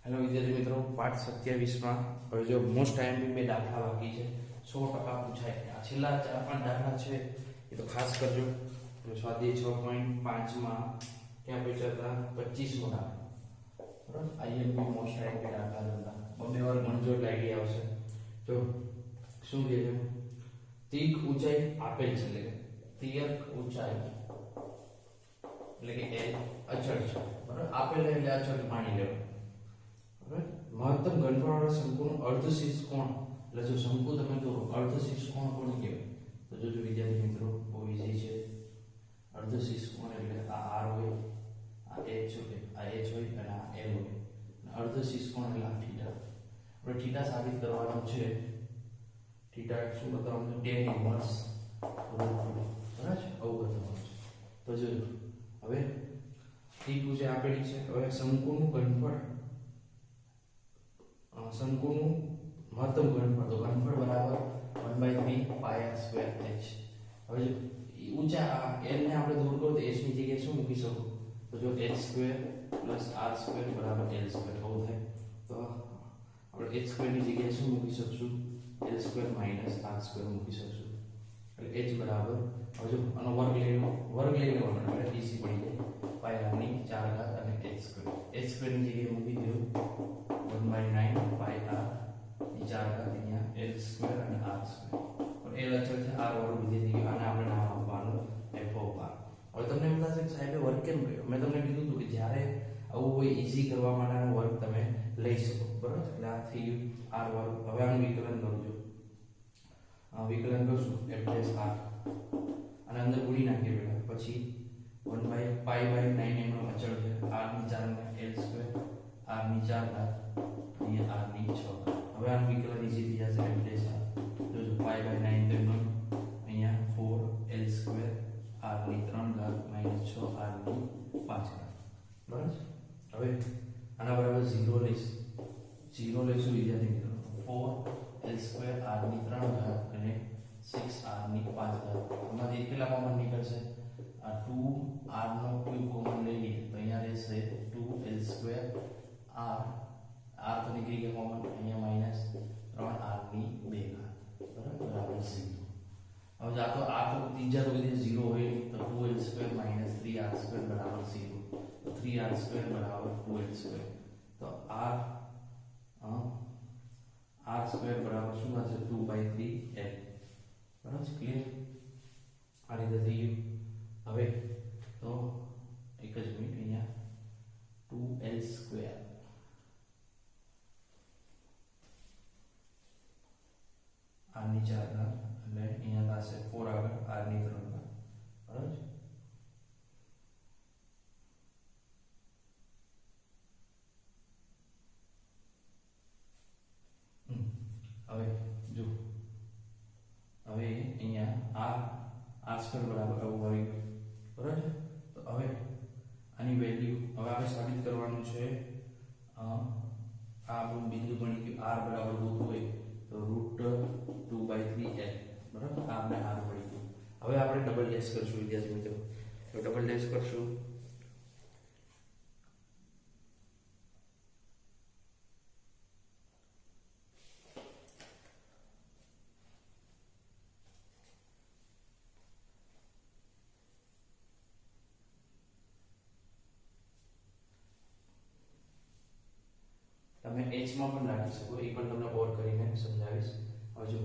Hello વિદ્યાર્થી મિત્રો, પાઠ 27 હવે જો મોસ્ટ આઈએમપી બે દાખલા બાકી છે, 100% પૂછાય. આ છેલ્લા 4-5 દાખલા છે એ તો ખાસ કરજો. સ્વાધ્યાય 6.5 માં ક્યાં પૂછ્યા હતા? 25મો દાખલો. બરાબર, આઈએમપી મોસ્ટ આઈએમપી દાખલા હતા. બે વાર ગણજો એટલે આઈડિયા આવશે. જો શું કહે છે? તીક ઊંચાઈ આપેલ છે, એટલે કે તિયક ઊંચાઈ એટલે કે એ અચળ છે. બરાબર, આપેલ એટલે અચળ માની લેવું. મહત્તમ ઘનફળવાળા શંકુનું અર્ધશીર્ષ કોણ, એટલે જો શંકુ તમે દોરો અર્ધશીર્ષ કોણ કોને કહેવાય? તો જોજો વિદ્યાર્થી મિત્રો, બહુ ઈઝી છે. અર્ધશીર્ષ કોણ એટલે આ આર હોય, આ એચ હોય, આ એચ હોય અને આ એલ હોય. અર્ધશીર્ષ કોણ એટલે આ થીટા. આપણે થીટા સાબિત કરવાનો છે. થીટા શું બતાવવાનું છે? tan inverse √2. બરાબર છે, આવું બતાવવાનું છે. તો જો હવે ઠીક છે આપેલી છે. હવે શંકુનું ઘનફળ, શંકુનું મહત્તમ ઘનફળ, તો ઘનફળ બરાબર 1/3 પાય r સ્ક્વેર h. હવે જો ઊંચા l ને આપણે દૂર કરો તો h ની જગ્યાએ શું મૂકી શકો? તો જો h square plus r square બરાબર l સ્ક્વેર આવું થાય. તો આપણે h સ્ક્વેર ની જગ્યાએ શું મૂકી શકશું? l square minus r square મૂકી શકશું. એટલે h બરાબર, હવે જો આનો વર્ગ લઈ લેવાનો એટલે ઈઝી પડી જાય. પાય r ની 4 ઘાત અને h સ્ક્વેર. h સ્ક્વેર ની જગ્યાએ મૂકી દો 1/9 પાય r ની 4 ઘાત અહીંયા l સ્ક્વેર અને r સ્ક્વેર. પણ l અચળ છે, r વાળું વિધેય આને આપણે નામ આપવાનું f ઓફ r. હવે તમને એમ થશે કે સાહેબે વર્ગ કેમ કર્યો? મેં તમને કીધું હતું કે જ્યારે આવું કોઈ ઈઝી કરવા માટેનો વર્ગ તમે લઈ શકો. બરાબર, એટલે આ થઈ ગયું r વાળું. હવે આનું વિકલન કરજો. વિકલન કરશું f' r અને અંદર ઉડી નાખીએ બેટા. પછી 1/π/9 એમનો અચળ છે, r ની 4 ને l સ્ક્વેર, r ની 4 ઘાત અહીંયા r ની 6. હવે આનું વિકલન ઈઝી થઈ જશે. f' જોજો π/9 તો એમનો અહીંયા 4 l સ્ક્વેર, r ની 3 ઘાત - 6 r ની 5 ઘાત. બરાબર. હવે આના બરાબર 0 લઈશું વિદ્યાર્થી મિત્રો. 4 l સ્ક્વેર, r ની 3 ઘાત અને 6 r ની 5 ઘાત. આમાંથી કેટલા કોમન નીકળશે? આ 2 r નો ક્યુબ કોમન લઈ લઈએ તો અહીંયા રહેશે 2 l સ્ક્વેર, r તો નીકળી ગયા કોમન, અહીંયા માઈનસ 3 r ની 2 ઘાત. બરાબર, 0. હવે જા તો r તો ત્રીજા તો કદી 0 હોય નહીં, તો 2l square minus 3r square બરાબર 0. તો 3r સ્ક્વેર બરાબર 2l સ્ક્વેર. તો r સ્ક્વેર બરાબર શું થશે? 2/3l. બરાબર છે, ક્લિયર? આ રીતે થઈ ગયું. હવે તો એક જ મિનિટ, અહીંયા 2l સ્ક્વેર r ની 4 ઘાત એટલે અહીંયા થશે 4 આગળ r ની 3 ઘાત. બરાબર છે. હવે જો હવે અહીંયા r સ્ક્વેર બરાબર આવું આવી ગયું. બરાબર છે. તો હવે આની વેલ્યુ હવે આપણે સાબિત કરવાનું છે. આ આપણું બિંદુ બની ગયું r બરાબર √2 હોય તો √2/3l. બરાબર, આપણે r મળી ગયું. હવે આપણે ડબલ ડેશ કરશું વિદ્યાર્થી મિત્રો. તો ડબલ ડેશ કરશું. તમે h માં પણ રાખી શકો, એ પણ તમને ઓર કરીને સમજાવીશ. હવે જો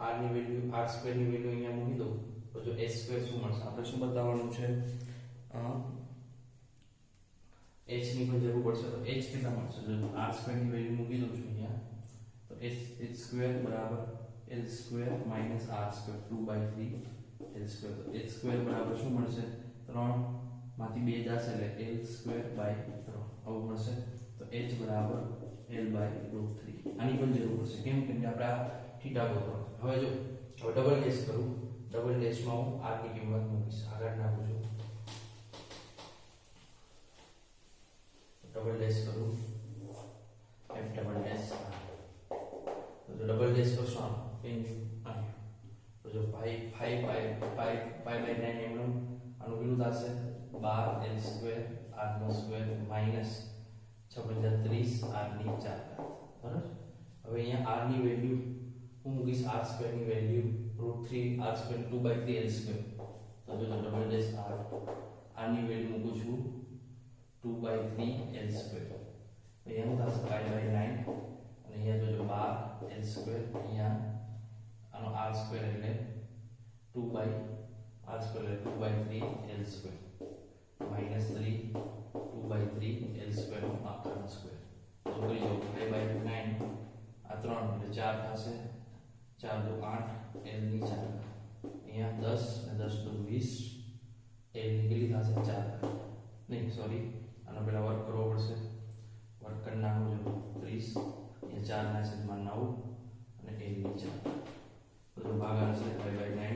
r ની વેલ્યુ, r સ્ક્વેર ની વેલ્યુ અહીંયા મૂકી દો તો જો h સ્ક્વેર શું મળશે? આપણે શું બતાવવાનું છે? h ની પણ જરૂર પડશે તો h કેટલા મળશે? જો r સ્ક્વેર ની વેલ્યુ મૂકી દઉં છું અહીંયા તો h સ્ક્વેર બરાબર l square minus r square 2/3 l square. તો h સ્ક્વેર બરાબર શું મળશે? 3 માંથી 2 જશે એટલે l સ્ક્વેર બાય 3 આવું મળશે. તો h બરાબર l/√3. આની પણ જરૂર પડશે. કેમ કે આપણે આ થીટા ગોતવાનો. હવે જો ડબલ ડેશ કરું. ડબલ ડેશમાં હું r ની કિંમત મૂકીશ, આગળ નાખું છું. ડબલ ડેશ કરું f ડબલ ડેશ. તો જો ડબલ ડેશ કરશો આમ તો જો π/9 એમનું આનું કેટલું થશે? 12 l સ્ક્વેર r નો સ્ક્વેર માઈનસ 6 × 30 r ની 4 બરાબર. હવે અહીંયા r ની વેલ્યુ હું મૂકીશ r² ની વેલ્યુ √3 r² 2/3 l². તો જો ડબલ ડેશ r ની વેલ્યુ મૂકું છું 2/3 l². તો અહીંયા શું થશે 5/9 અને અહીંયા જોજો 12 l². અહીંયા આનો r² એટલે 2/3 l² -3 2/3 l² નો આખા સ્ક્વેર. તો કરી જો 5/9 આ 3 એટલે 4 થશે. 4 × 2 = 8 l ની 4. અહીંયા 10 અને 10 × 2 = 20 l ની કેટલી થશે 4. નહીં સોરી, આનો પહેલા વર્ક કરવો પડશે. વર્ક કરી નાખો જો 30 અહીંયા 4/9 અને l ની 4. તો ભાગાકાર છે 5/9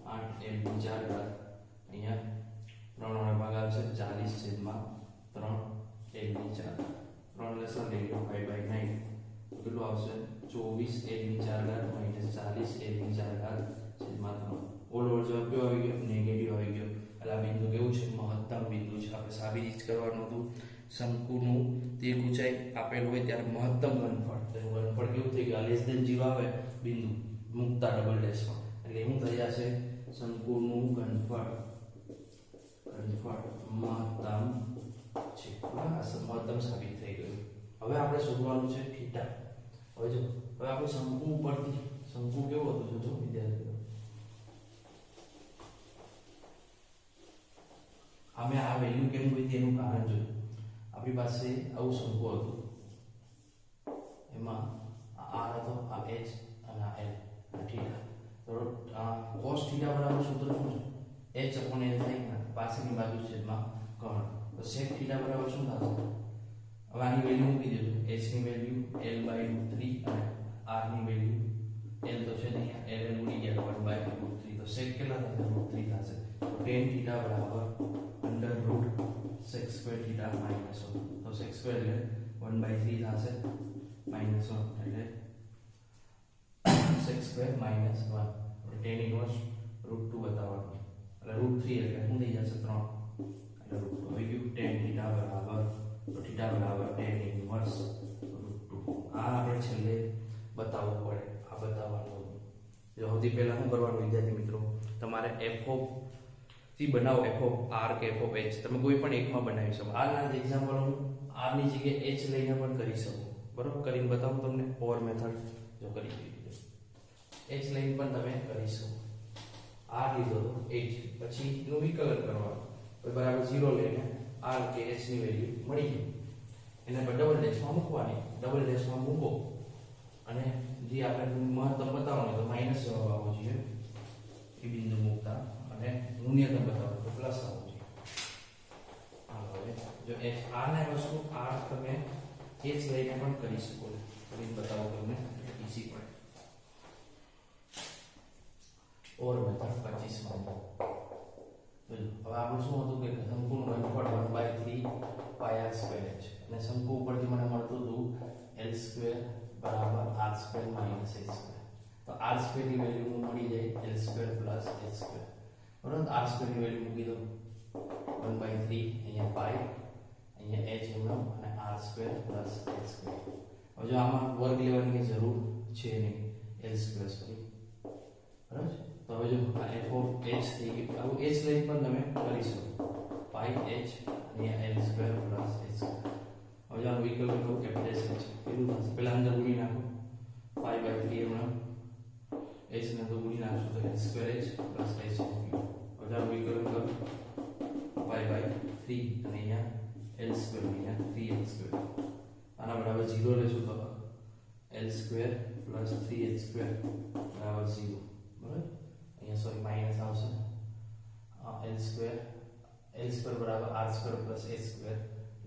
8 l ની 4 અહીંયા 3 વડે ભાગાકાર છે 40/3 l ની 4. 3 લેસન લઈ લો 5/9 કેટલું આવશે 24 l ની 4 - 40 l ની 4 છેદમાં 3. ઓલ ઓવર જવાબ કેવો આવી ગયો નેગેટિવ આવી ગયો. એટલે આ બિંદુ કેવું છે મહત્તમ બિંદુ છે. આપણે સાબિત કરવાનું હતું શંકુનું તે ઊંચાઈ આપેલું હોય ત્યારે મહત્તમ ઘનફળ. તો ઘનફળ કેવું થઈ ગયું લેસ ધેન 0 આવે બિંદુ મુક્તા ડબલ ડેશમાં એટલે શું થઈ જશે શંકુનું ઘનફળ મહત્તમ છે. મહત્તમ સાબિત થઈ ગયું. હવે આપણે શોધવાનું છે થીટા. હવે જો હવે આપણે શંકુ ઉપરથી શંકુ કેવો હતો જોજો વિદ્યાર્થીઓ. અમે આ વેલ્યુ કેમ કોઈ તેનું કારણ જોયું. આપણી પાસે આવું શંકુ હતું એમાં આ r હતો આ h અને આ l આ થીટા. તો cos થીટા બરાબર સૂત્ર શું છે h/l થાય ને પાછળની બાજુ છેદમાં કર્ણ. તો sec થીટા બરાબર શું થશે. હવે આની વેલ્યુ મૂકી દેજો. h ની વેલ્યુ l/√3 અને r ની વેલ્યુ l તો છે નહીં l ઉડી ગયા 1/√3. તો sec કેટલા થશે √3 થશે. તો tan થીટા બરાબર √sec² થીટા -1. તો sec² એટલે 1/3 થશે -1 એટલે sec² -1. tan ઇન્વર્સ √2 બતાવવાનું એટલે √3 એટલે શું થઈ જશે 3 એટલે √2 આવી ગયું. tan થીટા બરાબર તો થીટા બરાબર tan ઇન્વર્સ √2. આ આપણે છેલ્લે બતાવવું પડે. આ બતાવવાનું સૌથી પહેલા શું કરવાનું વિદ્યાર્થી મિત્રો તમારે f થી બનાવો f કે f તમે કોઈ પણ એકમાં બનાવી શકો. આના એક્ઝામ્પલ હું r ની જગ્યાએ h લઈને પણ કરી શકો. બરોબર કરીને બતાવું તમને ઓર મેથડ જો કરી દીધી h લઈને પણ તમે કરી શકો. r લીધો તો h પછી નું વિકલન કરવાનું બરાબર 0 લઈને r કે h ની વેલ્યુ મળી ગઈ એને ડબલ ડેશમાં મૂકવાની. ડબલ ડેશમાં મૂકો અને જે આપણે મહત્તમ બતાવવાનું તો માઈનસ જવાબ આવવો જોઈએ એ બિંદુ મૂકતા અને ન્યૂનતમ બતાવો તો પ્લસ આવવો જોઈએ. હવે જો r ને વસ્તુ r તમે h લઈને પણ કરી શકો. કરીને બતાવો તમને ઈઝી પડે. ઓર મેથડ 25 માં હવે આપણું શું હતું કે શંકુનું ઘનફળ 1/3 πr² છે અને શંકુ ઉપરથી મને મળતું હતું l² બરાબર r² - h². તો r² ની વેલ્યુ મળી જાય l² + h². બરાબર r² ની વેલ્યુ મૂકી દો 1/3 અહીંયા π અહીંયા h એમનો અને r² + h². હવે જો આમાં વર્ગ લેવાની કે જરૂર છે નહીં l² સોરી બરાબર. તો હવે જો આ f h થઈ ગયું. આવું h લઈને પણ તમે કરી શકો π h અહીંયા l² + h². હવે જો આ વિકલ્પ કરું કેપિટલ h કેટલું થશે પહેલા અંદર ગુણી નાખો π/3 એમનો h ને તો ગુણી નાખશો તો l²h + h. હવે આ વિકલ્પ કરું π/3 અને અહીંયા l² અહીંયા 3h². આના બરાબર 0 લેશું તો l² + 3h² બરાબર 0. બરાબર અહીંયા સોરી માઈનસ આવશે. l² બરાબર r² + h².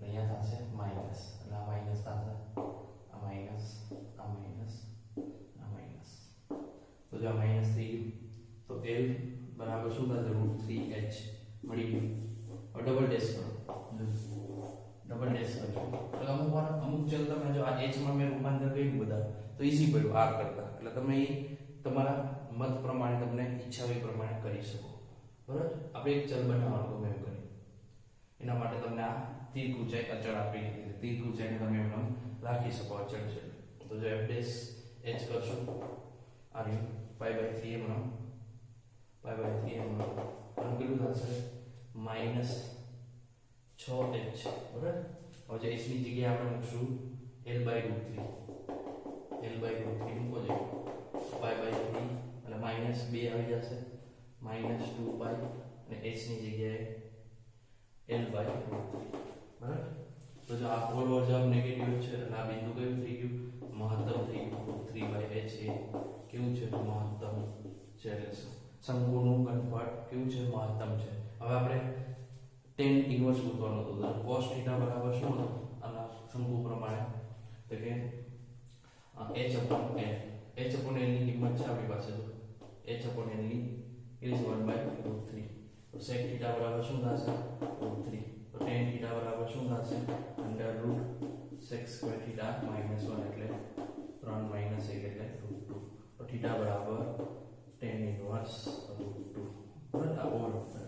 અહીંયા થશે માઈનસ અને આ માઈનસ થશે આ માઈનસ આ માઈનસ આ માઈનસ. તો જો માઈનસ થઈ ગયું તો l બરાબર શું થશે √3h મળી ગયું. હવે ડબલ ડેશ કરો ડબલ ડેશ કરજો તો અમુક ચલ તમે જો આ h માં મેં રૂપાંતર કર્યું બધા તો ઈઝી પડ્યું r કરતા. એટલે તમે તમારા મત પ્રમાણે તમને ઈચ્છા હોય પ્રમાણે કરી શકો. બરાબર આપણે એક ચલ બનાવવાનું ગમે એમ કરી એના માટે તમને આ તીર ઊંચાઈ અચળ આપી દીધી. તીર ઊંચાઈને તમે એમને રાખી શકો અચળ છે. તો જો f ડેશ h કરશો આ રહ્યું પાઈ બાય 3 એમનો પાઈ બાય 3 એમનો આનું કેટલું થશે માઇનસ 6h બરાબર. હવે જે h ની જગ્યાએ આપણે મૂકશું l બાય √3 મૂકો છો પાઈ બાય 3 એટલે માઇનસ 2 આવી જશે માઇનસ 2 પાઈ અને h ની જગ્યાએ l બાય √3 બરાબર. તો જો આ ફોરવર્ડ જવાબ નેગેટિવ છે એટલે આ બિંદુ કયું થઈ ગયું મહત્તમ થઈ ગયું. 3/h એ કેવું છે મહત્તમ છે એટલે શંકુનું ઘનફળ કેવું છે મહત્તમ છે. હવે આપણે tan ઇન્વર્સ શોધવાનું હતું. cos θ બરાબર શું હતું આના શંકુ પ્રમાણે તો કે h/l ની કિંમત છે આપણી પાસે તો h/l ની is 1/√3. તો sec θ બરાબર શું થશે √3. તો tan θ બરાબર શું થશે √sec² θ -1 એટલે 3 - 1 એટલે √2. તો θ બરાબર tan ઇન્વર્સ √2 બરાબર.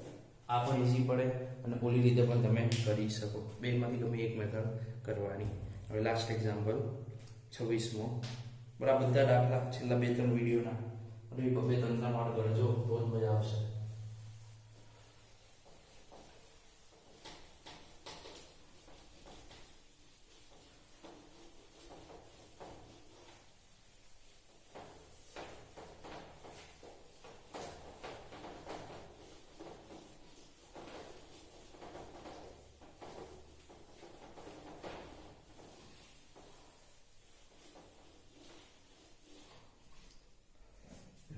આ પણ ઈઝી પડે અને ઓલી રીતે પણ તમે કરી શકો. બેમાંથી ગમે એક મેથડ કરવાની. હવે લાસ્ટ એક્ઝામ્પલ 26મો. બરાબર બધા દાખલા છેલ્લા 2-3 વિડીયોના અને 2-3 નોટ કરજો તો જ મજા આવશે.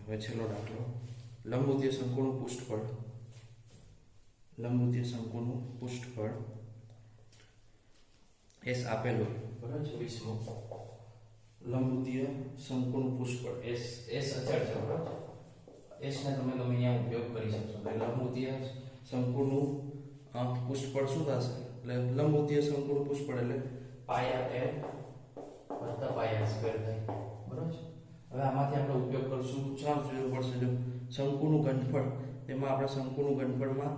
હવે છેલ્લો દાખલો લંબુતીય શંકુનું પૃષ્ઠફળ S આપેલું બરાબર 26મો. લંબુતીય શંકુનું પૃષ્ઠફળ S અચળ છે બરાબર. S ને તમે ગમે અહીંયા ઉપયોગ કરી શકશો. એટલે લંબુતીય શંકુનું પૃષ્ઠફળ શું થશે એટલે લંબુતીય શંકુનું પૃષ્ઠફળ એટલે પાયા l વત્તા પાયા સ્ક્વેર થાય બરાબર. હવે આમાંથી આપણે ઉપયોગ કરશું ચાલ જોવું પડશે. જો શંકુનું ઘનફળ તેમાં આપણે શંકુનું ઘનફળમાં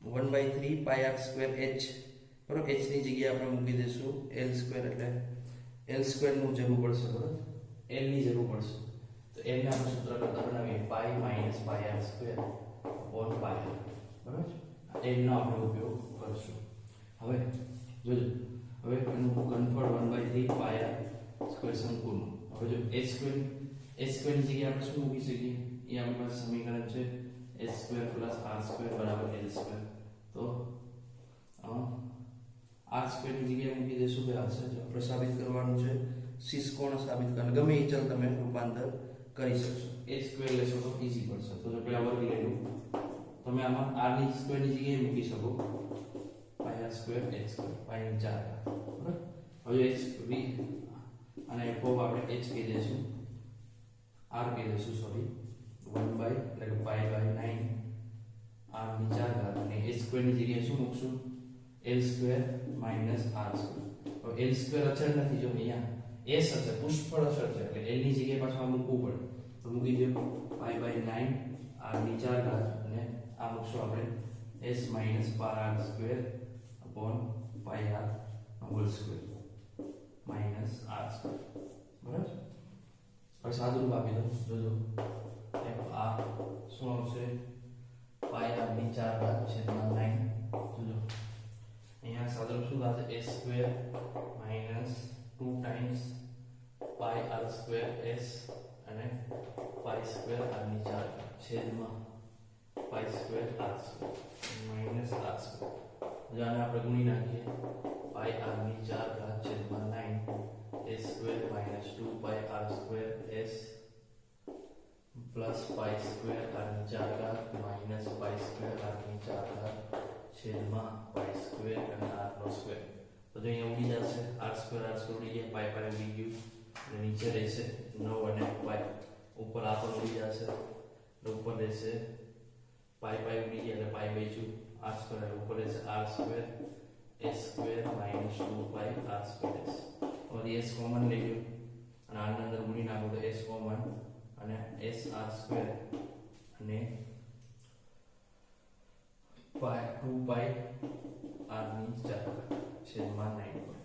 1/3 πr² h બરાબર. h ની જગ્યાએ આપણે મૂકી દઈશું l² એટલે l² નું જરૂર પડશે બરાબર. l ની જરૂર પડશે તો l ને આપણે સૂત્ર કરતા બનાવીએ π - πr² બરાબર. l નો આપણે ઉપયોગ કરશું. હવે જોજો હવે એનું ઘનફળ 1/3 πr² શંકુનું. હવે જો h² ની જગ્યાએ આપણે શું મૂકી શકીએ એ આપણી પાસે સમીકરણ છે h² + r² = l². તો r² ની જગ્યાએ મૂકી દઈશું કે હશે જો આપણે સાબિત કરવાનું છે શીષકોણ સાબિત કરવાનું ગમે એ ચલ તમે રૂપાંતર કરી શકશો. h² લેશો તો ઈઝી પડશે. તો જો પેલા વર્ગ લઈ લો તમે આમાં r ની સ્ક્વેર ની જગ્યાએ મૂકી શકો πr² h² π ની 4 બરાબર. હવે h અને f આપણે h કહી દઈશું r કહી દઈશું સોરી 1 એટલે કે π/9 r ની 4 ઘાત અને h² ની જગ્યાએ શું મૂકશું l² - r². હવે l² અચળ નથી જો અહીંયા s અચળ પૃષ્ઠફળ અચળ છે એટલે l ની જગ્યાએ પાછું આ મૂકવું પડે. તો મૂકી દો π/9 r ની 4 ઘાત અને આ મૂકશું આપણે s - πr² πr² minus r² બરાબર. હવે સાદુરૂપ આપી દો જોજો f આ શું આવશે πr ની 4 ઘાત છેદમાં 9 જોજો અહીંયા સાદુરૂપ શું થશે s² minus 2 times πr² s અને π² r ની 4 છેદમાં π² r² માઇનસ r². જાને આપણે ગુણી નાખીએ πr ની 4 ઘાત છેદમાં 9 s² minus 2πr² s plus π² r ની 4 ઘાત minus π² r ની 4 ઘાત છેદમાં π² અને r નો સ્ક્વેર. તો જો અહીંયા ઉડી જશે r² ઉડી જાય π ઉડી ગયું અને નીચે રહેશે 9 અને π ઉપર આ પણ ઉડી જશે એટલે ઉપર રહેશે π ઉડી ગયા એટલે π બચ્યું r² એટલે ઉપર રહેશે r² s² minus 2πr²s. और s कॉमन ले लो અને આની અંદર ઉડી નાખો તો s કોમન અને sr² અને 2 પાઈ r ની 4 છેદમાં 9